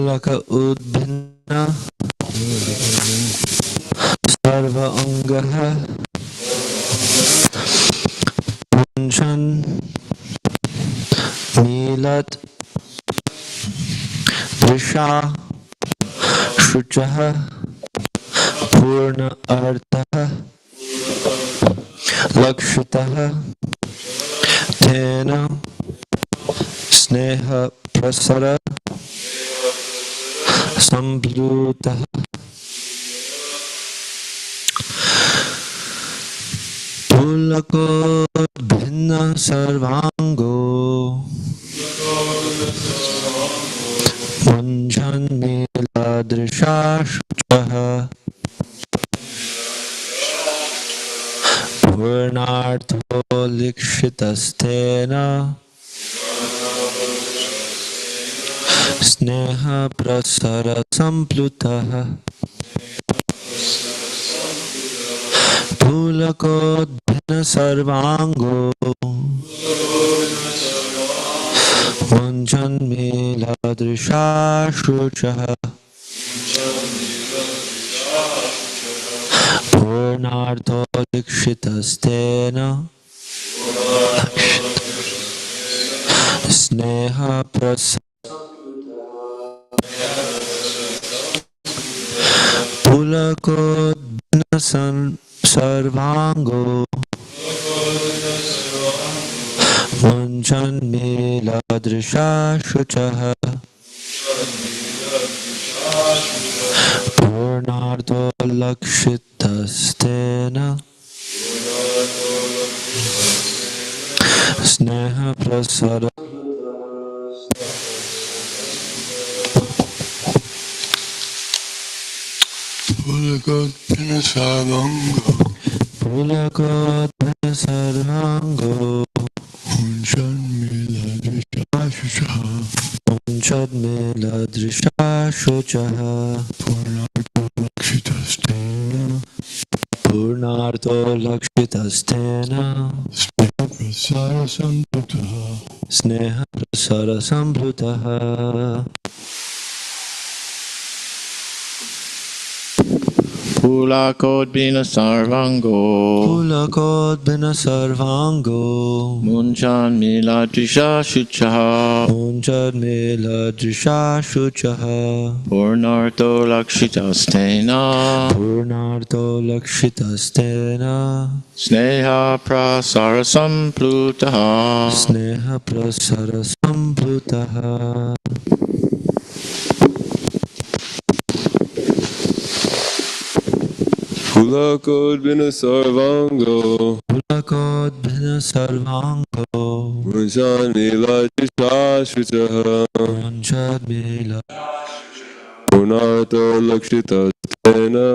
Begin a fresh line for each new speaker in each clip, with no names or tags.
Laka udbhinna sarva angaha punchan milat drisha shuchaha purna artha lakshitaha tena sneha prasara samplutaha. Pulakotbhinna sarvango Vanchan miladrisha shuchaha Purnartho likshitastena Sneha prasara samplutaha. Pulakodbhina sarvango Vanchan miladrisha shuchaha Purnartho likshitastena Sneha prasara Pulakodbhina sarvango Vanchan miladrisha shuchaha Purnartho lakshitastena Sneha prasara. Pulakodbhina sarvango Pulakodbhina sarvango Vanchan miladrisha shuchaha Vanchan miladrisha shuchaha Purnartho lakshitastena Sneha prasara samplutaha.
Pulakodbhina sarvango
Pulakodbhina sarvango
Munchan miladrisha shuchaha
Vanchan miladrisha shuchaha
Purnartho lakshitastena
Purnartho lakshitastena
Sneha prasara samplutaha.
Sneha prasara samplutaha.
Pulakodbhina sarvango
Pulakodbhina sarvango
Vanchan miladrisha shuchaha
Vanchan miladrisha
Purnartho lakshitastena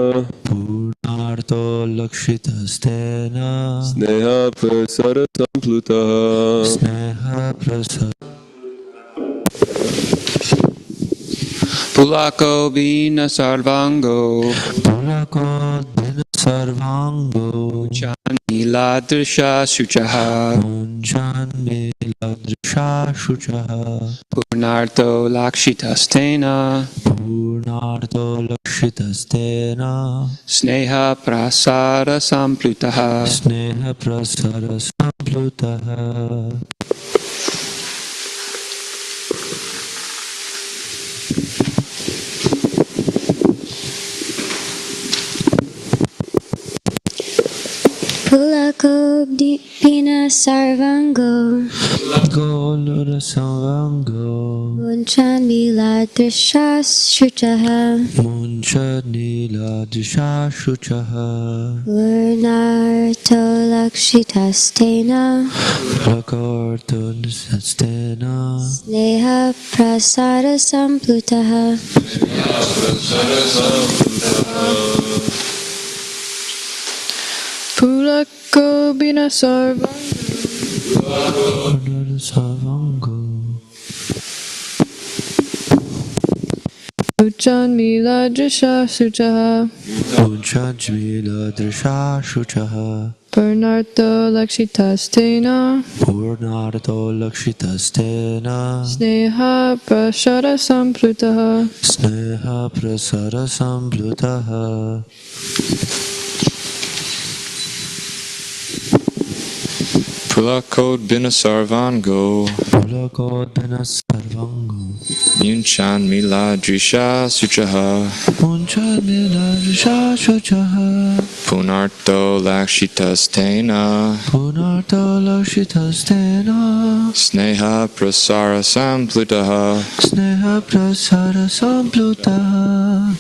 Purnartho lakshitastena
Sneha prasara samplutaha.
Sneha prasara.
Pulakodbhina sarvango
Pulakodbhina sarvango
Vanchan miladrisha shuchaha
Vanchan miladrisha shuchaha
Purnartho lakshitastena
Purnartho lakshitastena
Sneha prasara samplutaha.
Sneha prasara samplutaha.
Pulako Dipina Sarvango
Golura Savango
Munchan Mila Drishas Shuchaha
Muncha Nila Disha Shuchaha
Purnarto Lakshitastena
Prakartun Sastena
Sneha Prasada Samplutaha
Pulako Bina Sarvango
Golura Savango
Uchan Mila Drisha Suchaha
Muncha Jmila Disha Shuchaha
Purnarto Lakshitastena
Purnarto Lakshitastena
Sneha Prashara Samplutaha
Sneha Prasara Samplutaha
Pulakod Binasarvango
Pulakodana Sarvango
Munchan Mila Drisha Suchaha
Muncha Nila Disha Shuchaha
Punarto Lakshitastena
Punarto Lakshitastena
Sneha Prasara Samplutaha
Sneha Prasara Samplutaha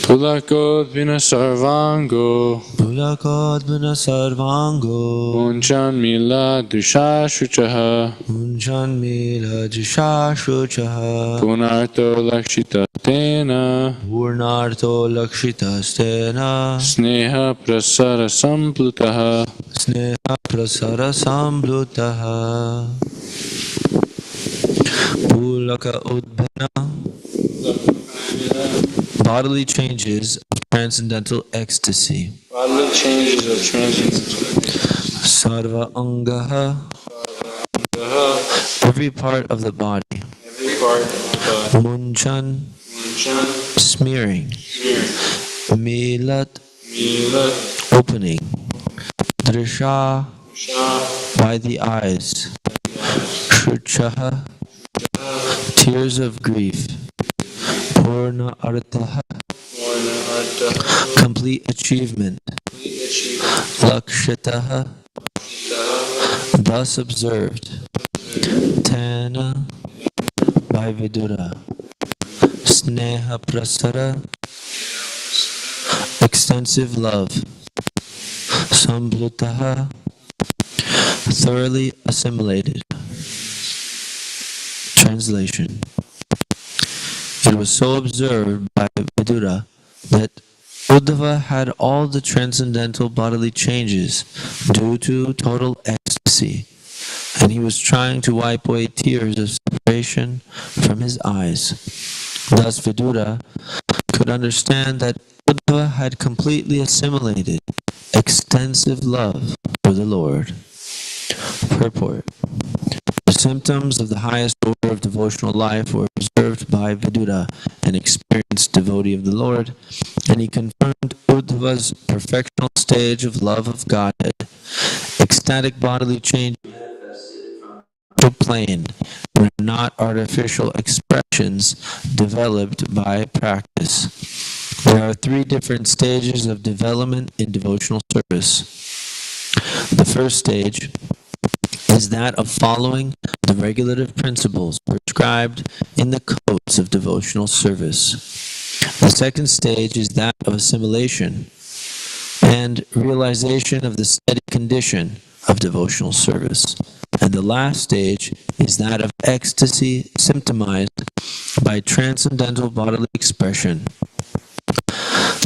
Pulakod Vinasarvango
Pulakodana Sarvango
Munchan Mila Dusha Shuchaha
Munjan Mila Disha Shuchaha
Punarto Lakshita Tena
Purnarto Lakshitastena
Sneha Prasara Samplutaha
Sneha Prasara Samplutaha Pulaka Udbana Bodily changes of transcendental ecstasy.
Bodily changes of transcendental
Sarva Angaha. Every part of the body.
every part of the body.
Munchan.
Munchan
Smearing. Milat.
Milat
Opening. Drisha.
Shah
By the eyes. Shuchaha. Tears of grief. Purna Artaha. Complete achievement. Lakshitaha. Thus observed. Tana. By Vidura. Sneha Prasara. Extensive love. Samblutaha. Thoroughly assimilated. Translation. It was so observed by Vidura that Uddhava had all the transcendental bodily changes due to total ecstasy, and he was trying to wipe away tears of separation from his eyes. Thus Vidura could understand that Uddhava had completely assimilated extensive love for the Lord. Purport. The symptoms of the highest order of devotional life were observed by Vidura, an experienced devotee of the Lord, and he confirmed Uddhava's perfectional stage of love of Godhead. Ecstatic bodily change manifested from the plane were not artificial expressions developed by practice. There are three different stages of development in devotional service. The first stage is that of following the regulative principles prescribed in the codes of devotional service. The second stage is that of assimilation and realization of the steady condition of devotional service. And the last stage is that of ecstasy symptomized by transcendental bodily expression.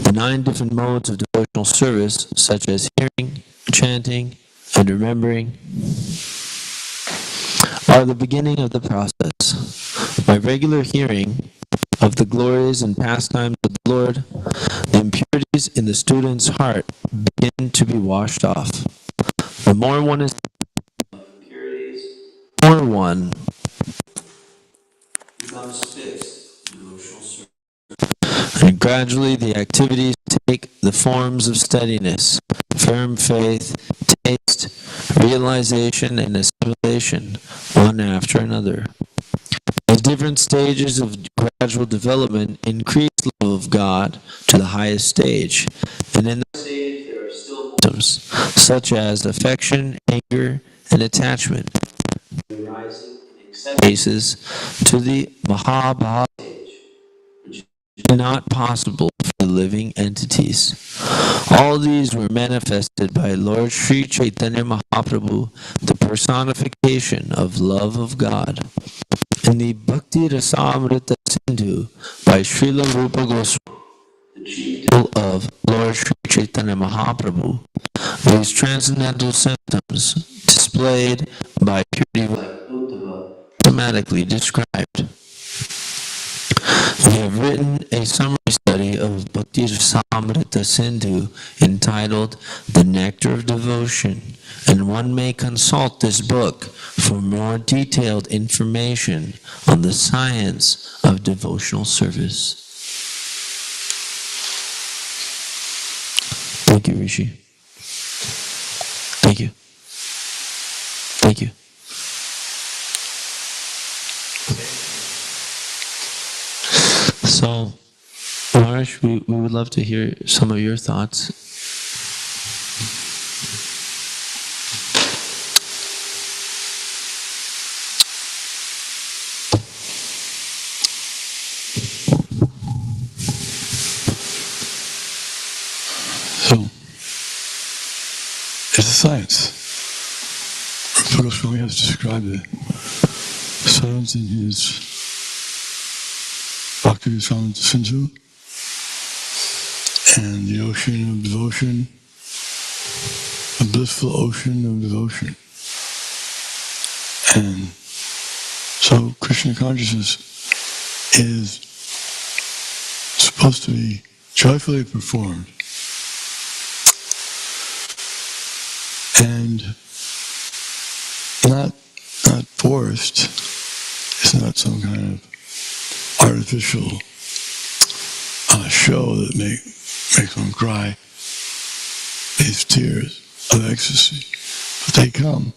The 9 different modes of devotional service, such as hearing, chanting, and remembering, are the beginning of the process. By regular hearing of the glories and pastimes of the Lord, the impurities in the student's heart begin to be washed off. The more one is impurities, the more one becomes fixed in devotional service. And gradually the activities take the forms of steadiness, firm faith, taste, realization, and assimilation, one after another. The different stages of gradual development increased love of God to the highest stage, and in that stage there are still symptoms such as affection, anger, and attachment, rising in some cases to the Mahabhava stage, which is not possible for the living entities. All these were manifested by Lord Sri Chaitanya Mahaprabhu, the personification of love of God. In the Bhakti Rasamrita Sindhu by Srila Rupa Goswami, the chief title of Lord Sri Chaitanya Mahaprabhu, these transcendental symptoms displayed by purity like Uddhava systematically described. We have written a summary study of Bhakti Rasamrita Sindhu entitled The Nectar of Devotion, and one may consult this book for more detailed information on the science of devotional service. Thank you, Rishi. Thank you. Thank you. So, Maharaj, we would love to hear some of your thoughts.
So, it's a science. Rupa Goswami has described the science in his Bhakti Rasamrita Sindhu, and the ocean of devotion, the blissful ocean of devotion. And so Krishna consciousness is supposed to be joyfully performed. And not forced. It's not some kind of artificial show that makes one cry these tears of ecstasy. But they come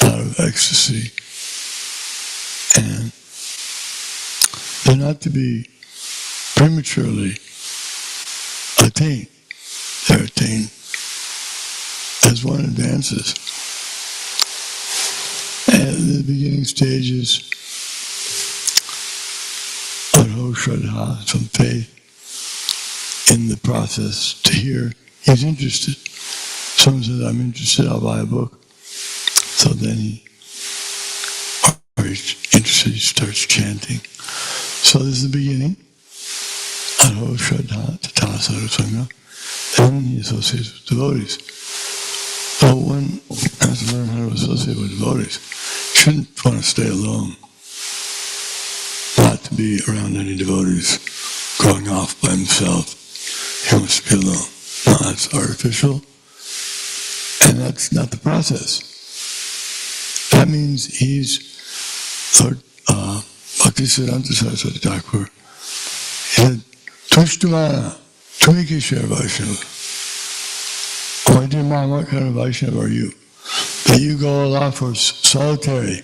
out of ecstasy. And they're not to be prematurely attained. They're attained as one advances. And the beginning stages, Adho Shraddha, some faith in the process to hear. He's interested. Someone says, I'm interested, I'll buy a book. So then he's interested, he starts chanting. So this is the beginning. Adho Shraddha, Tatana Sadhusanga. Then he associates with devotees. So one has to learn how to associate with devotees. Shouldn't want to stay alone. Not to be around any devotees, going off by himself. He wants to be alone. No, that's artificial. And that's not the process. That means he's Lord Bhaktisiddhanta Saraswati Thakur. He said, Tushtumana, Tumikeshwar Vaishnava. Oh, my dear mom, what kind of Vaishnava are you? That you go along for solitary,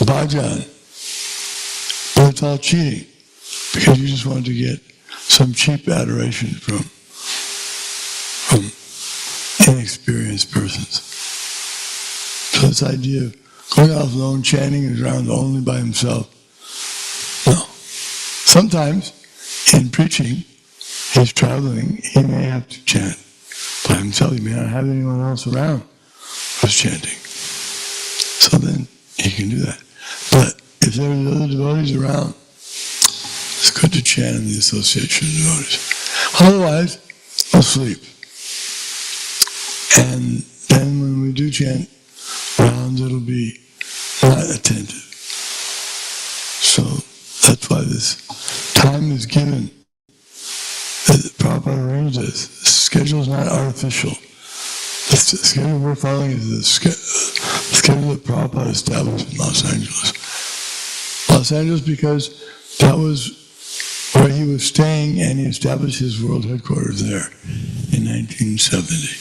bhajan, but it's all cheating, because you just want to get some cheap adoration from inexperienced persons. So this idea of going off alone, chanting around only by himself, no. Sometimes in preaching, he's traveling, he may have to chant by himself. He may not have anyone else around who's chanting. So then he can do that. But if there are other devotees around, it's good to chant in the association of devotees. Otherwise, we'll sleep. And then when we do chant rounds, it'll be not attentive. So that's why this time is given. The Prabhupada arranged this. The schedule is not artificial. The schedule we're following is the schedule that Prabhupada established in Los Angeles. Los Angeles because that was where he was staying, and he established his world headquarters there in 1970.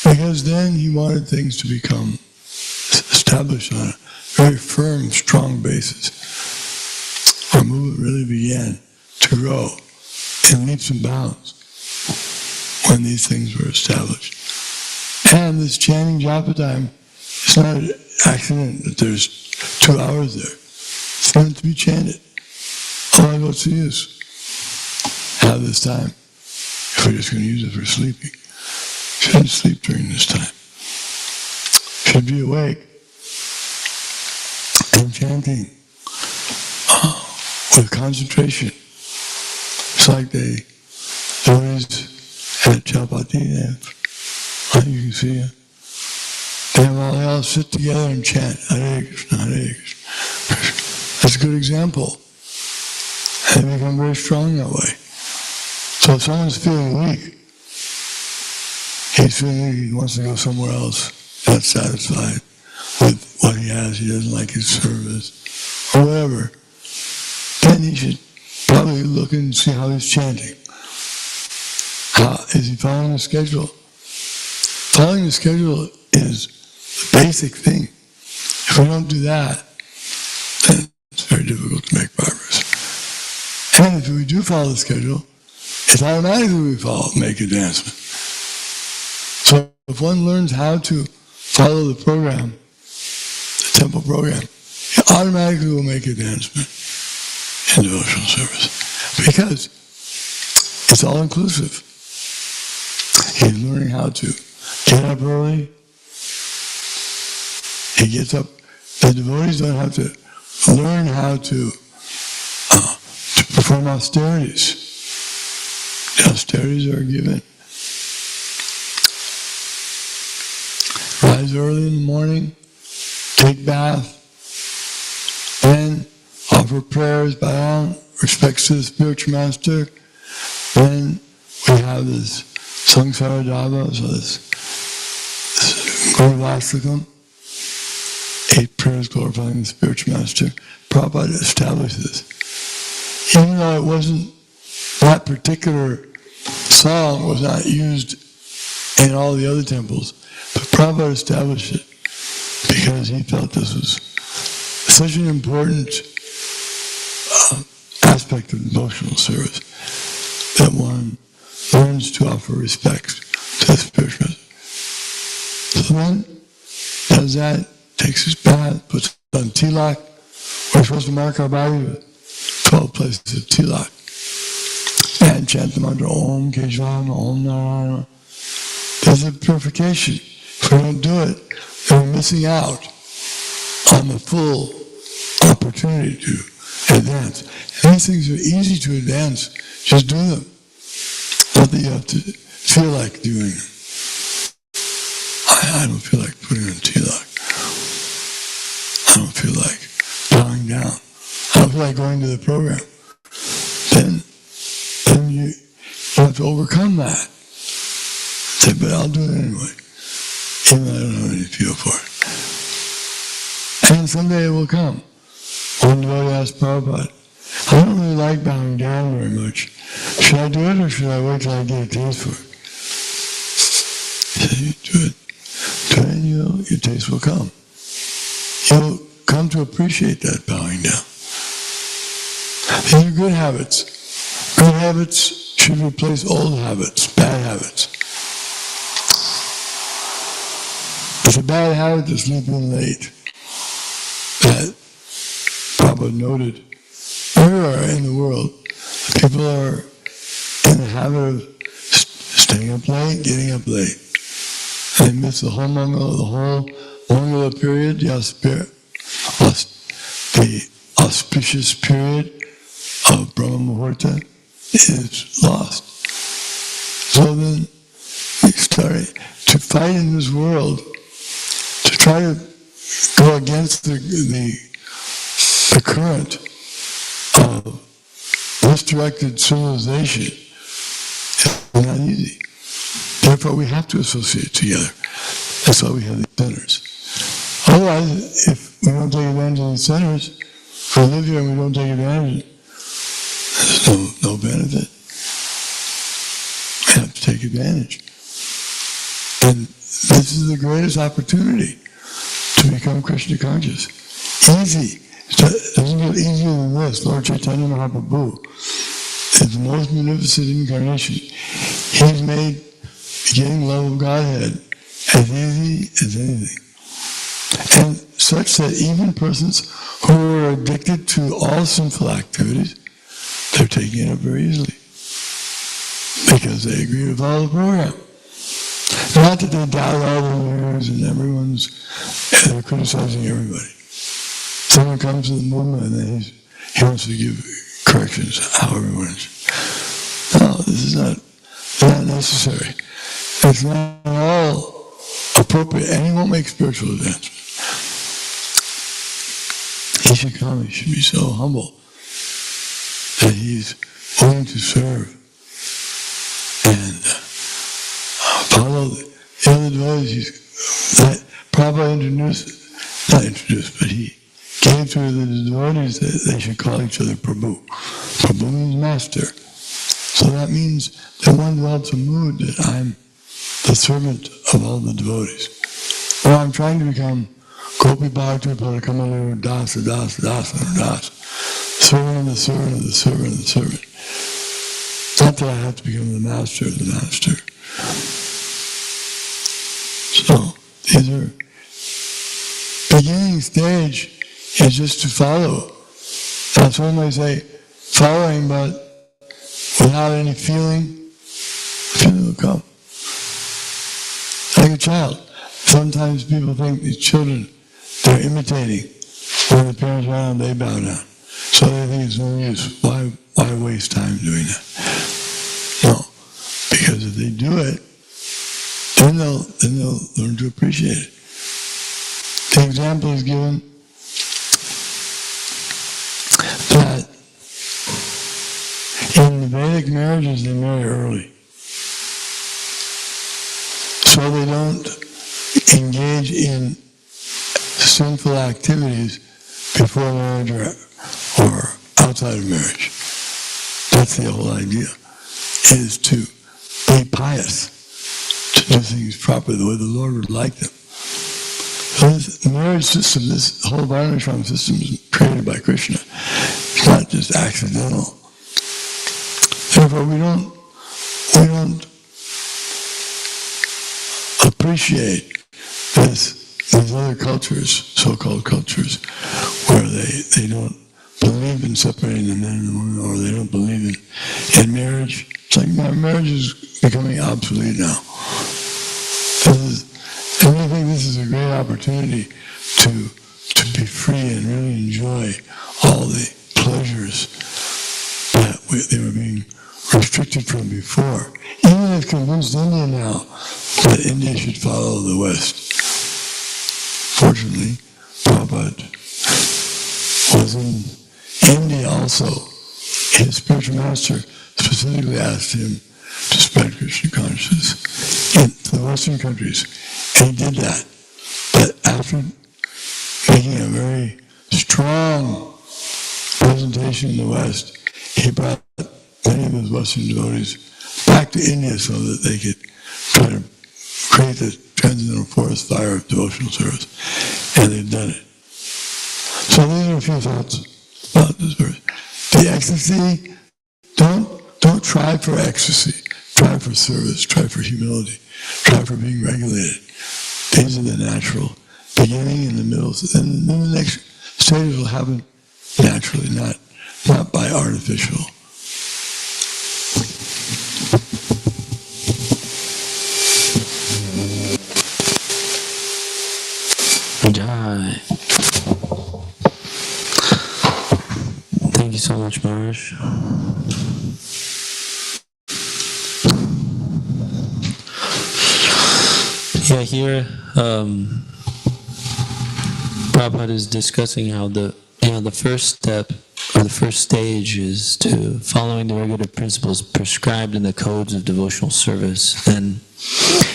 Because then he wanted things to become established on a very firm, strong basis. Our movement really began to grow in leaps and bounds when these things were established. And this chanting japa time, it's not an accident that there's 2 hours there. It's meant to be chanted. Otherwise, what's the use? Have this time. If we're just going to use it for sleeping. Shouldn't sleep during this time. Should be awake and chanting with concentration. It's like the devotees at Chapati, you can see it. They all sit together and chant Hare Krishna, Hare Krishna. That's a good example. And they become very strong that way. So if someone's feeling weak, he's feeling weak, he wants to go somewhere else, not satisfied with what he has, he doesn't like his service, or whatever, then he should probably look and see how he's chanting. Is he following the schedule? Following the schedule is the basic thing. If we don't do that, then it's very difficult to make progress. And if we do follow the schedule, it's automatically we make advancement. So if one learns how to follow the program, the temple program, it automatically will make advancement in devotional service. Because it's all inclusive. He's learning how to get up early. He gets up. The devotees don't have to learn how to perform austerities. The austerities are given. Rise early in the morning, take bath, then offer prayers, bow down, respects to the spiritual master. Then we have this Sangsara Dava, so this Gauravastakam, 8 prayers glorifying the spiritual master. Prabhupada established this. Even though it wasn't, that particular song was not used in all the other temples, but Prabhupada established it because he felt this was such an important aspect of devotional service that one learns to offer respect to the spiritual master. So then, does that, takes his bath, puts on tilak. We're supposed to mark our body with 12 places of tilak. And chant the mantra Om Keshavam, Om Narayana. There's a purification. If we don't do it, then we're missing out on the full opportunity to advance. And these things are easy to advance. Just do them. Not that you have to feel like doing them. I don't feel like putting on tilak. I don't feel like bowing down. I don't feel like going to the program. Then you have to overcome that. Say, but I'll do it anyway. Even though I don't have any feel for it. And someday it will come. One devotee asked Prabhupada, I don't really like bowing down very much. Should I do it or should I wait till I get a taste for it? He said, you do it. Do it and your taste will come. You'll come to appreciate that bowing down. These are good habits. Good habits should replace old habits, bad habits. It's a bad habit to sleep in late. That Prabhupada noted. Everywhere in the world, people are in the habit of staying up late, getting up late. They miss the whole Mangala period, the auspicious period of Brahma Muhurta is lost. So then we started to fight in this world to try to go against the current of misdirected civilization is not easy. Therefore, we have to associate together. That's why we have these centers. Otherwise, if we don't take advantage of these centers, if we live here and we don't take advantage, there's no benefit. We have to take advantage. And this is the greatest opportunity to become Krishna conscious. easy. It doesn't get easier than this. Lord Chaitanya Mahaprabhu is the most munificent incarnation. He's made getting love of Godhead as easy as anything. And such that even persons who are addicted to all sinful activities, they're taking it up very easily. Because they agree with all the program. Not that they doubt all the leaders and they're criticizing everybody. Someone comes to the movement and he wants to give corrections how everyone is. No, this is not necessary. It's not at all appropriate, and he won't make spiritual advancement. He should come, he should be so humble that he's willing to serve and follow the other devotees that Prabhupada but he gave to the devotees that they should call each other Prabhu. Prabhu means master. So that means that one develops a mood that I'm the servant of all the devotees. Or I'm trying to become Gopi Bhakti Parakamalu Dasa Dasa Dasa Dasa. Servant of the servant of the servant of the servant. Not that I have to become the master of the master. So, these are beginning stage is just to follow. That's what I say, following, but without any feeling, the feeling will come. Like a child. Sometimes people think these children, they're imitating. When the parents bow down, they bow down. So they think it's no use. Why waste time doing that? No. Because if they do it, then they'll learn to appreciate it. The example is given that in the Vedic marriages they marry early. So they don't engage in sinful activities before marriage or outside of marriage. That's the whole idea, is to be pious, to do things properly, the way the Lord would like them. So this marriage system, this whole Varnashram system is created by Krishna. It's not just accidental. Therefore, we don't appreciate these other cultures, so-called cultures, where they don't believe in separating the men and the women, or they don't believe in marriage. It's like marriage is becoming obsolete now. And we think this is a great opportunity to be free and really enjoy all the pleasures that they were being restricted from before. Even if convinced India now that India should follow the West. Fortunately, Prabhupada was in India also. His spiritual master specifically asked him to spread Krishna consciousness in the Western countries. And he did that. But after making a very strong presentation in the West, he brought many of his Western devotees back to India so that they could try to create the transcendental forest fire of devotional service. And they've done it. So these are a few thoughts about this verse. The ecstasy, don't try for ecstasy. Try for service, try for humility, try for being regulated. These are the natural beginning and the middle, and then the next stages will happen naturally, not by artificial.
Jai. Thank you so much, Maharaj. Yeah, here Prabhupada is discussing how the first step or the first stage is to following the regulative principles prescribed in the codes of devotional service. And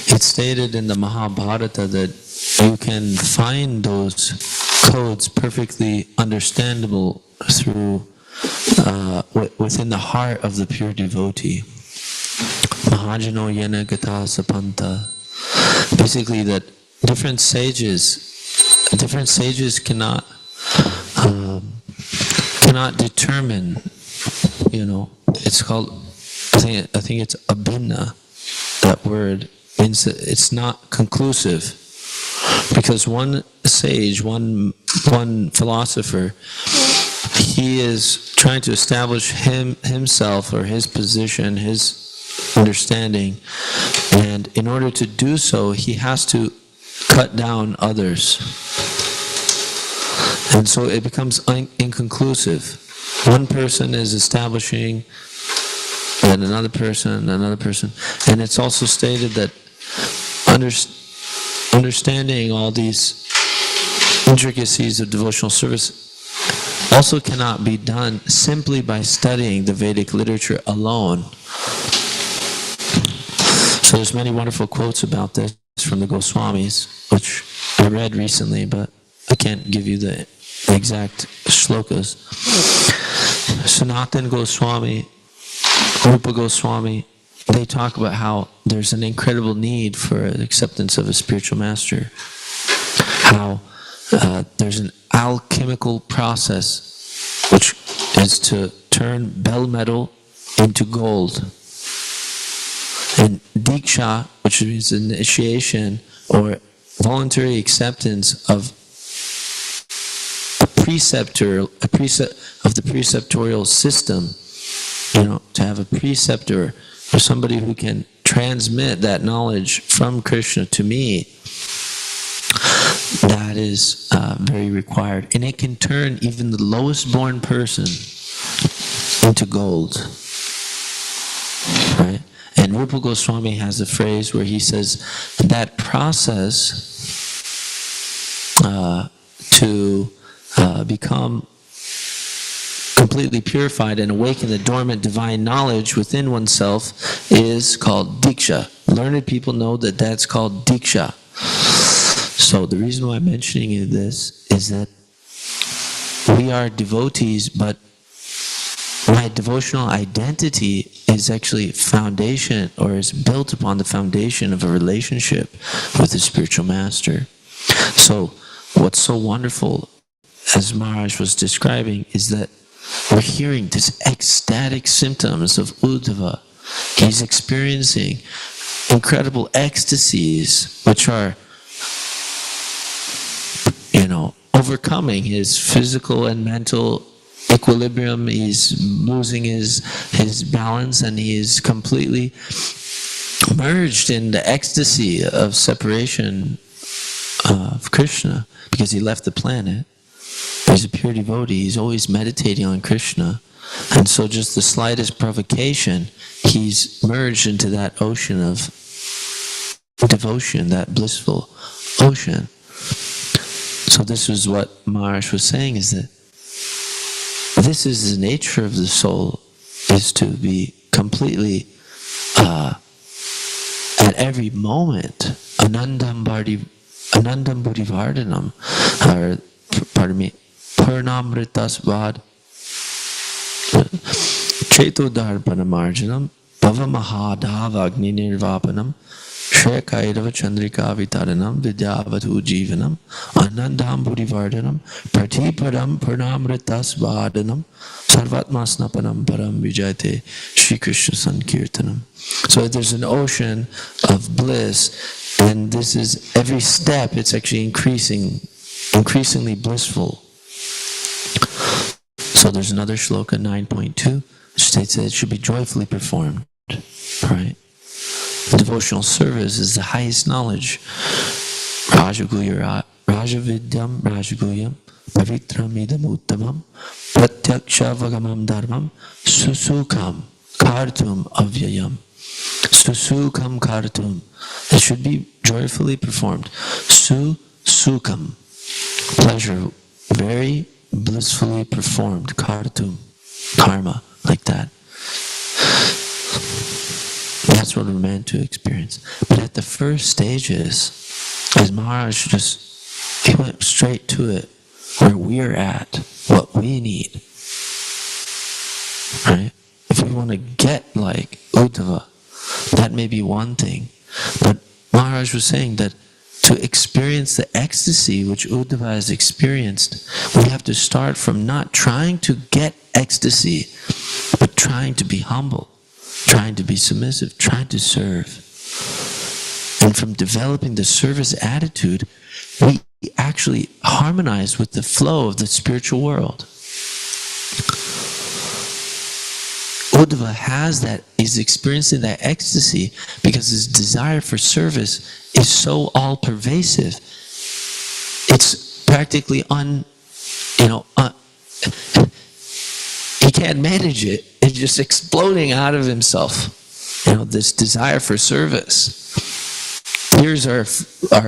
it's stated in the Mahabharata that you can find those codes perfectly understandable through within the heart of the pure devotee. Mahajano yena gata sapanta. Basically, that different sages cannot cannot determine, it's called, I think it's abhinna, that word, means that it's not conclusive. Because one sage, one philosopher, he is trying to establish himself or his position, his understanding, and in order to do so, he has to cut down others. And so it becomes inconclusive. One person is establishing, and another person, and it's also stated that understanding all these intricacies of devotional service also cannot be done simply by studying the Vedic literature alone. So there's many wonderful quotes about this from the Goswamis, which I read recently, but I can't give you the exact shlokas. Sanatan Goswami, Rupa Goswami, they talk about how there's an incredible need for acceptance of a spiritual master. How there's an alchemical process which is to turn bell metal into gold. And Diksha, which is initiation or voluntary acceptance of a precept of the preceptorial system, to have a preceptor or somebody who can transmit that knowledge from Krishna to me, that is very required. And it can turn even the lowest born person into gold. Right? And Rupa Goswami has a phrase where he says that process to become completely purified and awaken the dormant divine knowledge within oneself is called Diksha. Learned people know that that's called Diksha. So the reason why I'm mentioning this is that we are devotees, but my devotional identity is actually foundation, or is built upon the foundation of a relationship with the spiritual master. So what's so wonderful, as Maharaj was describing, is that we're hearing these ecstatic symptoms of Uddhava. He's experiencing incredible ecstasies, which are, overcoming his physical and mental equilibrium. He's losing his balance, and he is completely merged in the ecstasy of separation of Krishna, because he left the planet. He's a pure devotee. He's always meditating on Krishna. And so just the slightest provocation, he's merged into that ocean of devotion, that blissful ocean. So this is what Maharaj was saying, is that this is the nature of the soul, is to be completely, at every moment, Anandam Buddhivardhanam, or, Purnamritasvad, Chetodharpanamarjanam, Bhavamahadavagni Nirvapanam, Shrekairava Chandrika Vitaranam, Vidyavatu Jivanam, Anandam Buddhivardhanam, Pratipadam Purnamritasvadanam, Sarvatmasnapanam Param Vijayate, Shri Krishna Sankirtanam. So there's an ocean of bliss, and this is, every step, it's actually increasingly blissful. So there's another shloka, 9.2, which states that it should be joyfully performed, right? Devotional service is the highest knowledge. Rajavidyam Rajaguyam Pavitram Idam Uttamam Pratyaksha Dharmam Susukam Kartum Avyayam. Susukam Kartum. It should be joyfully performed. Sukam. Pleasure. Very blissfully performed. Kartum. Karma. Like that. That's what we're meant to experience. But at the first stages, as Maharaj he went straight to it, where we're at, what we need. Right? If we want to get like Uddhava, that may be one thing. But Maharaj was saying that to experience the ecstasy which Uddhava has experienced, we have to start from not trying to get ecstasy, but trying to be humble, trying to be submissive, trying to serve. And from developing the service attitude, we actually harmonize with the flow of the spiritual world. Uddhava has that, is experiencing that ecstasy because his desire for service is so all-pervasive. It's practically he can't manage it. It's just exploding out of himself. This desire for service. Tears are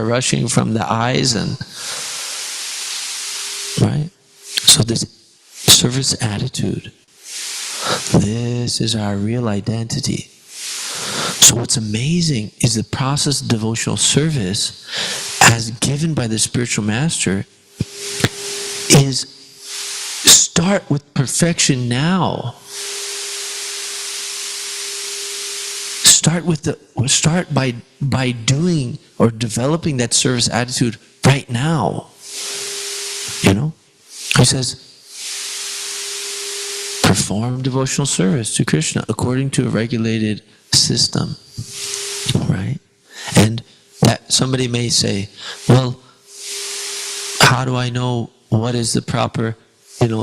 rushing from the eyes, and right. So this service attitude. This is our real identity. So what's amazing is the process of devotional service, as given by the spiritual master, is start with perfection now. Start by doing or developing that service attitude right now. He says, perform devotional service to Krishna according to a regulated system, right? And that somebody may say, well, how do I know what is the proper,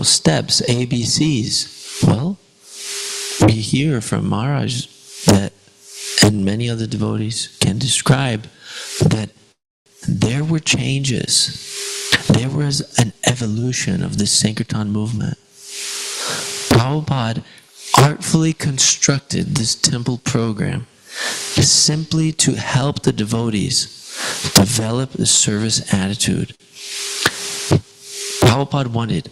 steps, ABCs? Well, we hear from Maharaj that, and many other devotees can describe that there were changes. There was an evolution of the Sankirtan movement. Prabhupada artfully constructed this temple program simply to help the devotees develop a service attitude. Prabhupada wanted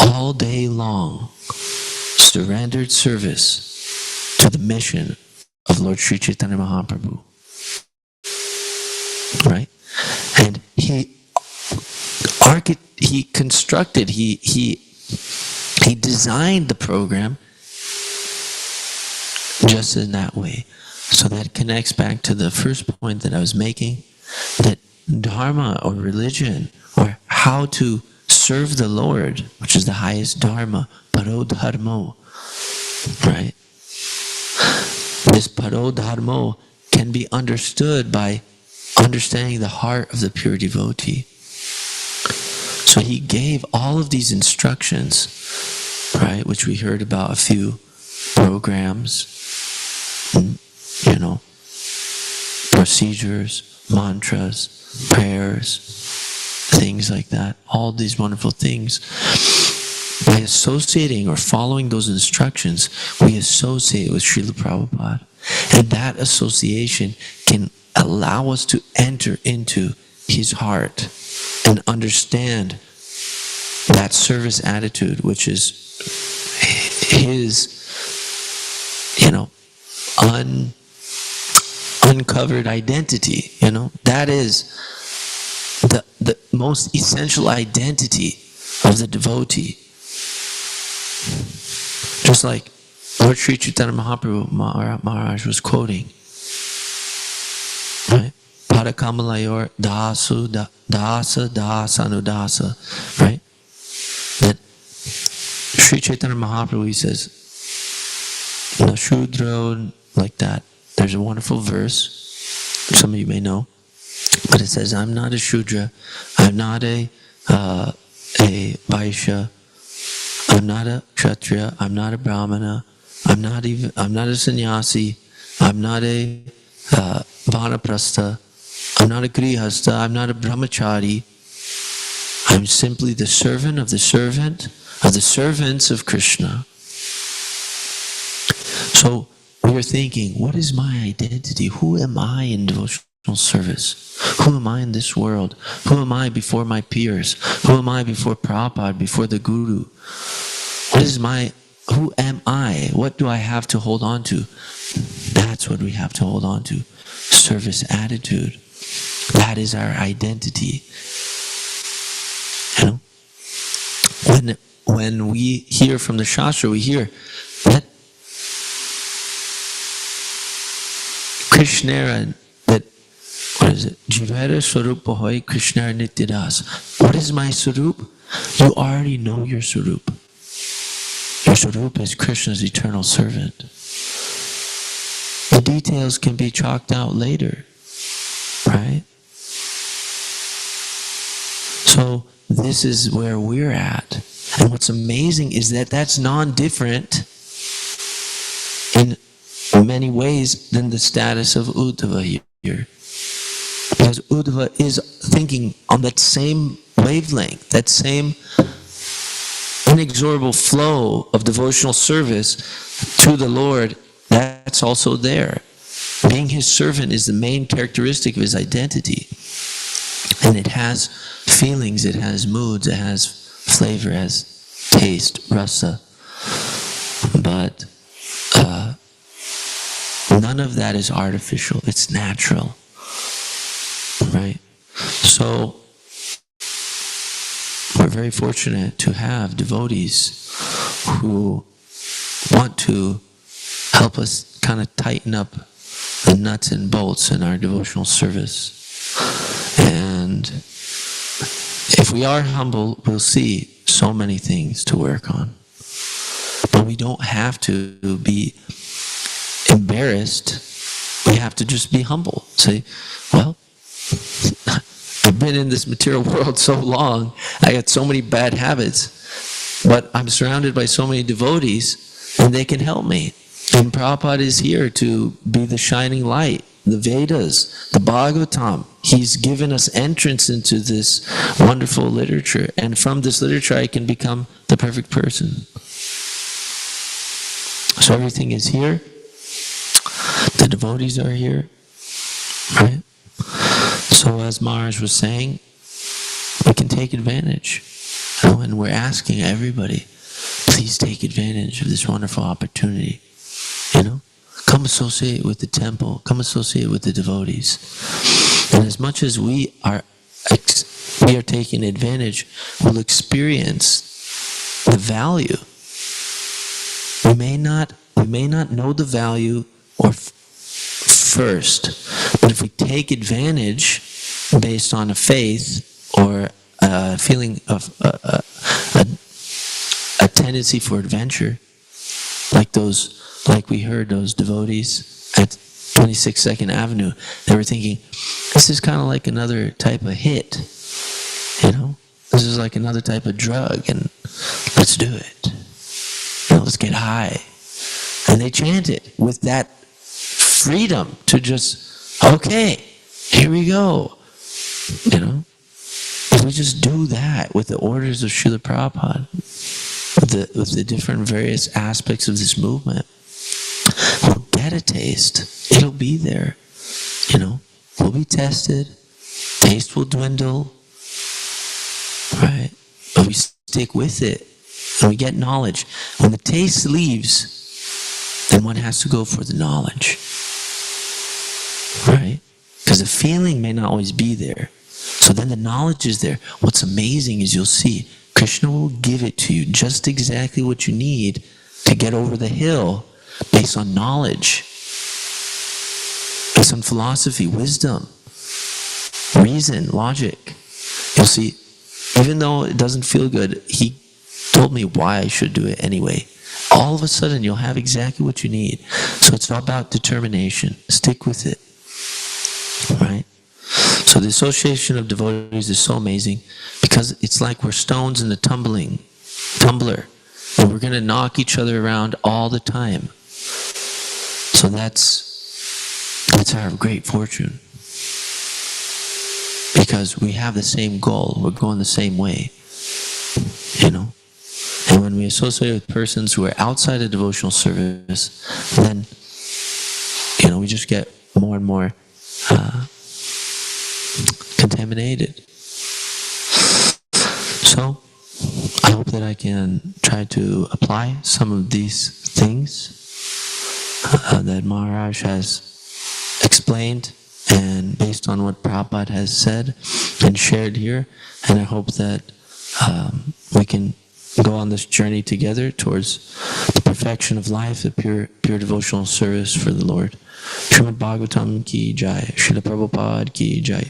all day long surrendered service to the mission of Lord Sri Chaitanya Mahaprabhu. Right? And he designed the program just in that way. So that connects back to the first point that I was making, that dharma or religion, or how to serve the Lord, which is the highest dharma, paro dharmo, right? This paro dharmo can be understood by understanding the heart of the pure devotee. So he gave all of these instructions, right, which we heard about a few programs, procedures, mantras, prayers, things like that, all these wonderful things. By associating or following those instructions, we associate with Srila Prabhupada. And that association can allow us to enter into his heart and understand that service attitude, which is his, uncovered identity. That is the most essential identity of the devotee. Just like Lord Sri Chaitanya Mahaprabhu Maharaj was quoting, right? Padakamalayur dasa anudasa, right? That Sri Chaitanya Mahaprabhu, he says, Nashudro, like that. There's a wonderful verse, some of you may know, but it says, I'm not a Shudra, I'm not a Vaishya, I'm not a Kshatriya, I'm not a Brahmana, I'm not a sannyasi, I'm not a Vanaprastha, I'm not a Grihastha, I'm not a Brahmachari. I'm simply the servant of the servants of Krishna. So we are thinking, what is my identity? Who am I in devotional service? Who am I in this world? Who am I before my peers? Who am I before Prabhupada, before the Guru? Who am I? What do I have to hold on to? That's what we have to hold on to. Service attitude. That is our identity. When we hear from the Shastra, we hear that Krishna, that what is it? Jivara Swarupa Hoy Krishna Nityadas. What is my Swarup? You already know your Swarup. Your Swarup is Krishna's eternal servant. The details can be chalked out later, right? So this is where we're at. And what's amazing is that that's non-different in many ways than the status of Uddhava here. Because Uddhava is thinking on that same wavelength, that same inexorable flow of devotional service to the Lord, that's also there. Being his servant is the main characteristic of his identity. And it has feelings, it has moods, it has flavor, it has taste, rasa. But none of that is artificial. It's natural. Right? So, we're very fortunate to have devotees who want to help us kind of tighten up the nuts and bolts in our devotional service. And if we are humble, we'll see so many things to work on. But we don't have to be embarrassed. We have to just be humble. Say, well, I've been in this material world so long, I got so many bad habits, but I'm surrounded by so many devotees, and they can help me. And Prabhupada is here to be the shining light. The Vedas, the Bhagavatam, he's given us entrance into this wonderful literature. And from this literature, I can become the perfect person. So everything is here. The devotees are here. Right? So as Maharaj was saying, we can take advantage. And we're asking everybody, please take advantage of this wonderful opportunity. Come associate with the temple. Come associate with the devotees. And as much as we are taking advantage, we'll experience the value. We may not know the value first, but if we take advantage based on a faith or a feeling of a tendency for adventure, like we heard those devotees at 22nd Avenue, they were thinking, this is kind of like another type of hit, This is like another type of drug, and let's do it. Let's get high. And they chanted with that freedom to just, okay, here we go. If we just do that with the orders of Srila Prabhupada, with the different various aspects of this movement, we'll get a taste. It'll be there. We'll be tested. Taste will dwindle. Right? But we stick with it. And we get knowledge. When the taste leaves, then one has to go for the knowledge. Right? Because the feeling may not always be there. So then the knowledge is there. What's amazing is you'll see Krishna will give it to you just exactly what you need to get over the hill based on knowledge, based on philosophy, wisdom, reason, logic. You'll see, even though it doesn't feel good, he told me why I should do it anyway. All of a sudden, you'll have exactly what you need. So it's all about determination. Stick with it. Right? So the association of devotees is so amazing because it's like we're stones in the tumbler. And we're going to knock each other around all the time. So that's our great fortune. Because we have the same goal. We're going the same way. And when we associate with persons who are outside of devotional service, then, we just get more and more contaminated. So, I hope that I can try to apply some of these things that Maharaj has explained and based on what Prabhupada has said and shared here. And I hope that we can go on this journey together towards the perfection of life, the pure devotional service for the Lord. Srimad Bhagavatam ki jai. Srila Prabhupada ki jai.